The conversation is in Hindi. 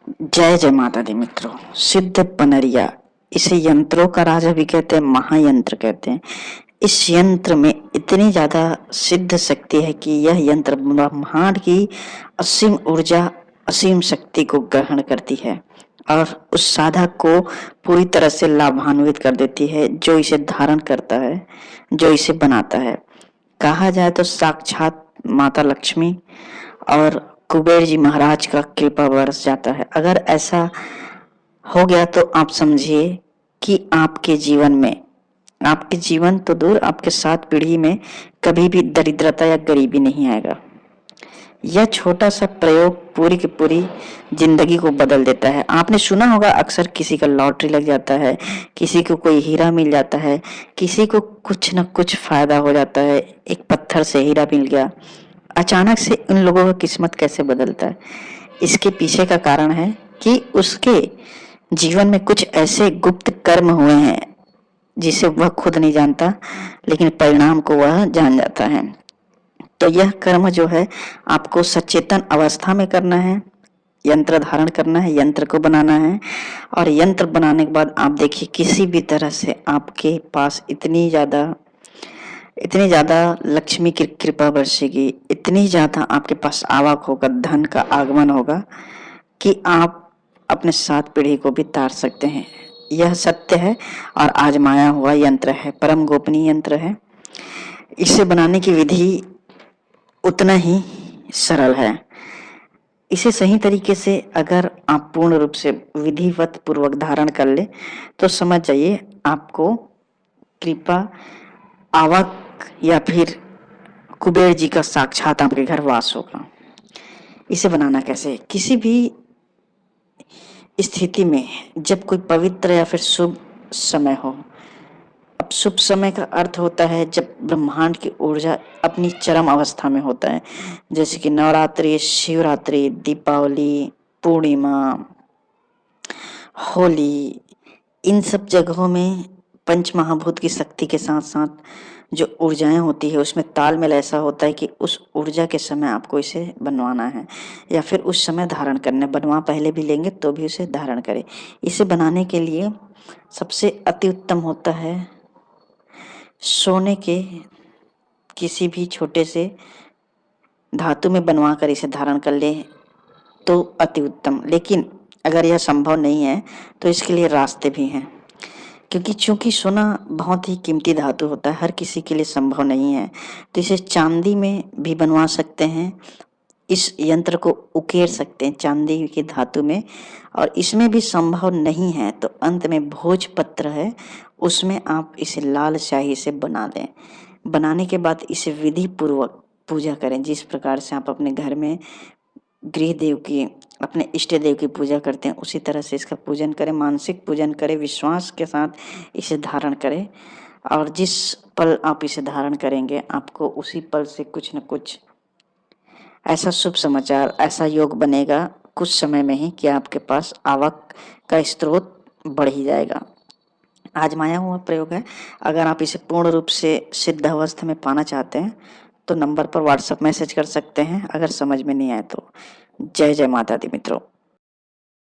जय जय माता दी मित्रों। सिद्ध पनरिया, इसे यंत्रों का राजा भी कहते हैं, महायंत्र कहते हैं। इस यंत्र में इतनी ज्यादा सिद्ध शक्ति है कि यह यंत्र ब्रह्मांड की असीम ऊर्जा, असीम शक्ति को ग्रहण करती है और उस साधक को पूरी तरह से लाभान्वित कर देती है, जो इसे धारण करता है, जो इसे बनाता है। कहा जाए तो साक्षात माता लक्ष्मी और कुबेर जी महाराज का कृपा बरस जाता है। अगर ऐसा हो गया तो आप समझिए कि आपके जीवन तो दूर, आपके 7 पीढ़ी में कभी भी दरिद्रता या गरीबी नहीं आएगा। यह छोटा सा प्रयोग पूरी की पूरी जिंदगी को बदल देता है। आपने सुना होगा, अक्सर किसी का लॉटरी लग जाता है, किसी को कोई हीरा मिल जाता है, किसी को कुछ न कुछ फायदा हो जाता है। एक पत्थर से हीरा मिल गया, अचानक से उन लोगों का किस्मत कैसे बदलता है? इसके पीछे का कारण है कि उसके जीवन में कुछ ऐसे गुप्त कर्म हुए हैं जिसे वह खुद नहीं जानता, लेकिन परिणाम को वह जान जाता है। तो यह कर्म जो है आपको सचेतन अवस्था में करना है, यंत्र धारण करना है, यंत्र को बनाना है। और यंत्र बनाने के बाद आप देखिए, किसी भी तरह से आपके पास इतनी ज्यादा लक्ष्मी की कृपा बरसेगी, इतनी ज्यादा आपके पास आवक होगा, धन का आगमन होगा कि आप अपने 7 पीढ़ी को भी तार सकते हैं। यह सत्य है और आजमाया हुआ यंत्र है, परम गोपनीय यंत्र है। इसे बनाने की विधि उतना ही सरल है। इसे सही तरीके से अगर आप पूर्ण रूप से विधिवत पूर्वक धारण कर ले तो समझ जाइए, आपको कृपा, आवक या फिर कुबेर जी का साक्षात आपके घर वास होगा। इसे बनाना कैसे? किसी भी स्थिति में जब कोई पवित्र या फिर शुभ समय हो। अब शुभ समय का अर्थ होता है जब ब्रह्मांड की ऊर्जा अपनी चरम अवस्था में होता है, जैसे कि नवरात्रि, शिवरात्रि, दीपावली, पूर्णिमा, होली। इन सब जगहों में पंच महाभूत की शक्ति के साथ साथ जो ऊर्जाएं होती है उसमें तालमेल ऐसा होता है कि उस ऊर्जा के समय आपको इसे बनवाना है या फिर उस समय धारण करना है। बनवा पहले भी लेंगे तो भी उसे धारण करें। इसे बनाने के लिए सबसे अति उत्तम होता है सोने के किसी भी छोटे से धातु में बनवा कर इसे धारण कर ले तो अति उत्तम। लेकिन अगर यह संभव नहीं है तो इसके लिए रास्ते भी हैं, क्योंकि चूंकि सोना बहुत ही कीमती धातु होता है, हर किसी के लिए संभव नहीं है। तो इसे चांदी में भी बनवा सकते हैं, इस यंत्र को उकेर सकते हैं चांदी की धातु में। और इसमें भी संभव नहीं है तो अंत में भोजपत्र है, उसमें आप इसे लाल स्याही से बना दें। बनाने के बाद इसे विधि पूर्वक पूजा करें। जिस प्रकार से आप अपने घर में गृह देव की, अपने इष्ट देव की पूजा करते हैं, उसी तरह से इसका पूजन करें, मानसिक पूजन करें, विश्वास के साथ इसे धारण करें। और जिस पल आप इसे धारण करेंगे आपको उसी पल से कुछ न कुछ ऐसा शुभ समाचार, ऐसा योग बनेगा कुछ समय में ही कि आपके पास आवक का स्रोत बढ़ ही जाएगा। आजमाया हुआ प्रयोग है। अगर आप इसे पूर्ण रूप से सिद्ध अवस्था में पाना चाहते हैं तो नंबर पर व्हाट्सएप मैसेज कर सकते हैं, अगर समझ में नहीं आए तो। जय जय माता दी मित्रों।